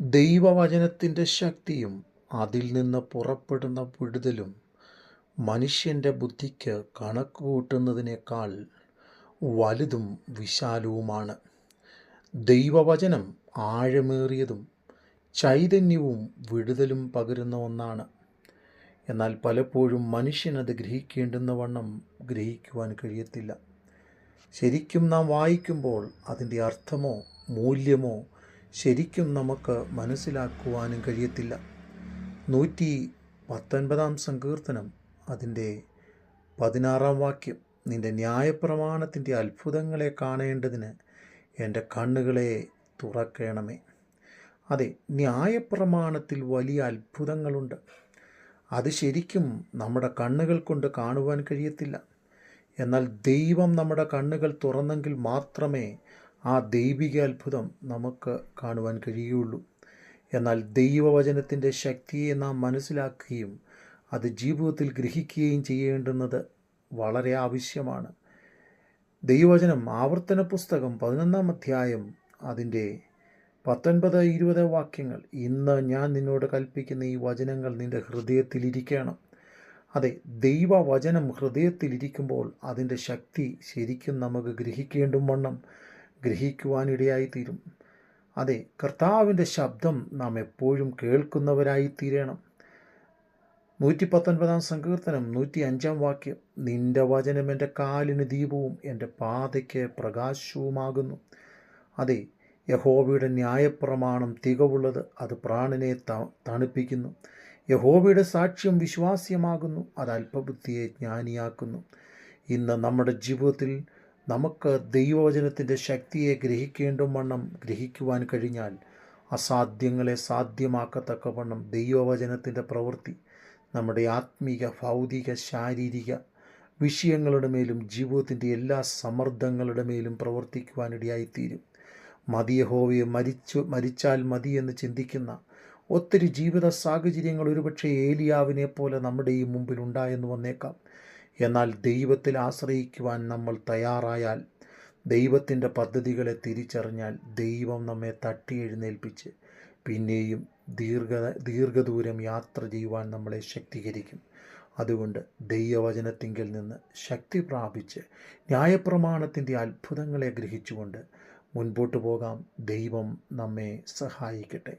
ദൈവവചനത്തിൻ്റെ ശക്തിയും അതിൽ നിന്ന് പുറപ്പെടുന്ന വിടുതലും മനുഷ്യൻ്റെ ബുദ്ധിക്ക് കണക്കുകൂട്ടുന്നതിനേക്കാൾ വലുതും വിശാലവുമാണ്. ദൈവവചനം ആഴമേറിയതും ചൈതന്യവും വിടുതലും പകരുന്ന ഒന്നാണ്. എന്നാൽ പലപ്പോഴും മനുഷ്യനത് ഗ്രഹിക്കേണ്ടുന്നവണ്ണം ഗ്രഹിക്കുവാൻ കഴിയത്തില്ല. ശരിക്കും നാം വായിക്കുമ്പോൾ അതിൻ്റെ അർത്ഥമോ മൂല്യമോ ശരിക്കും നമുക്ക് മനസ്സിലാക്കുവാനും കഴിയത്തില്ല. 119 സങ്കീർത്തനം അതിൻ്റെ 16 വാക്യം, നിൻ്റെ ന്യായപ്രമാണത്തിൻ്റെ അത്ഭുതങ്ങളെ കാണേണ്ടതിന് എൻ്റെ കണ്ണുകളെ തുറക്കണമേ. അതെ, ന്യായപ്രമാണത്തിൽ വലിയ അത്ഭുതങ്ങളുണ്ട്. അത് ശരിക്കും നമ്മുടെ കണ്ണുകൾ കൊണ്ട് കാണുവാൻ കഴിയത്തില്ല. എന്നാൽ ദൈവം നമ്മുടെ കണ്ണുകൾ തുറന്നെങ്കിൽ മാത്രമേ ആ ദൈവിക അത്ഭുതം നമുക്ക് കാണുവാൻ കഴിയുകയുള്ളൂ. എന്നാൽ ദൈവവചനത്തിൻ്റെ ശക്തിയെ നാം മനസ്സിലാക്കുകയും അത് ജീവിതത്തിൽ ഗ്രഹിക്കുകയും ചെയ്യേണ്ടുന്നത് വളരെ ആവശ്യമാണ്. ദൈവവചനം ആവർത്തന പുസ്തകം 11 അധ്യായം അതിൻ്റെ 19-20 വാക്യങ്ങൾ, ഇന്ന് ഞാൻ നിന്നോട് കൽപ്പിക്കുന്ന ഈ വചനങ്ങൾ നിൻ്റെ ഹൃദയത്തിലിരിക്കണം. അതെ, ദൈവവചനം ഹൃദയത്തിലിരിക്കുമ്പോൾ അതിൻ്റെ ശക്തി ശരിക്കും നമുക്ക് ഗ്രഹിക്കേണ്ടും വണ്ണം ഗ്രഹിക്കുവാനിടയായിത്തീരും. അതെ, കർത്താവിൻ്റെ ശബ്ദം നാം എപ്പോഴും കേൾക്കുന്നവരായിത്തീരണം. 119 സങ്കീർത്തനം 105 വാക്യം, നിൻ്റെ വചനം എൻ്റെ കാലിന് ദീപവും എൻ്റെ പാതയ്ക്ക് പ്രകാശവുമാകുന്നു. അതെ, യഹോവയുടെ ന്യായപ്രമാണം തികവുള്ളത്, അത് പ്രാണനെ തണുപ്പിക്കുന്നു. യഹോവയുടെ സാക്ഷ്യം വിശ്വാസ്യമാകുന്നു, അത് അല്പബുദ്ധിയെ ജ്ഞാനിയാക്കുന്നു. ഇന്ന് നമ്മുടെ ജീവിതത്തിൽ നമുക്ക് ദൈവവചനത്തിൻ്റെ ശക്തിയെ ഗ്രഹിക്കേണ്ടും വണ്ണം ഗ്രഹിക്കുവാൻ കഴിഞ്ഞാൽ അസാധ്യങ്ങളെ സാധ്യമാക്കത്തക്കവണ്ണം ദൈവവചനത്തിൻ്റെ പ്രവൃത്തി നമ്മുടെ ആത്മീക, ഭൗതിക, ശാരീരിക വിഷയങ്ങളുടെ മേലും ജീവിതത്തിൻ്റെ എല്ലാ സമ്മർദ്ദങ്ങളുടെ മേലും പ്രവർത്തിക്കുവാനിടയായിത്തീരും. മതി, യഹോവയെ മരിച്ചാൽ മതി എന്ന് ചിന്തിക്കുന്ന ഒത്തിരി ജീവിത സാഹചര്യങ്ങൾ ഒരുപക്ഷെ ഏലിയാവിനെ പോലെ നമ്മുടെ ഈ മുമ്പിൽ ഉണ്ടായെന്ന് വന്നേക്കാം. എന്നാൽ ദൈവത്തിൽ ആശ്രയിക്കുവാൻ നമ്മൾ തയ്യാറായാൽ, ദൈവത്തിൻ്റെ പദ്ധതികളെ തിരിച്ചറിഞ്ഞാൽ, ദൈവം നമ്മെ തട്ടി എഴുന്നേൽപ്പിച്ച് പിന്നെയും ദീർഘദൂരം യാത്ര ചെയ്യുവാൻ നമ്മളെ ശക്തീകരിക്കും. അതുകൊണ്ട് ദൈവവചനത്തിങ്കിൽ നിന്ന് ശക്തി പ്രാപിച്ച് ന്യായപ്രമാണത്തിൻ്റെ അത്ഭുതങ്ങളെ ഗ്രഹിച്ചുകൊണ്ട് മുൻപോട്ട് പോകാം. ദൈവം നമ്മെ സഹായിക്കട്ടെ.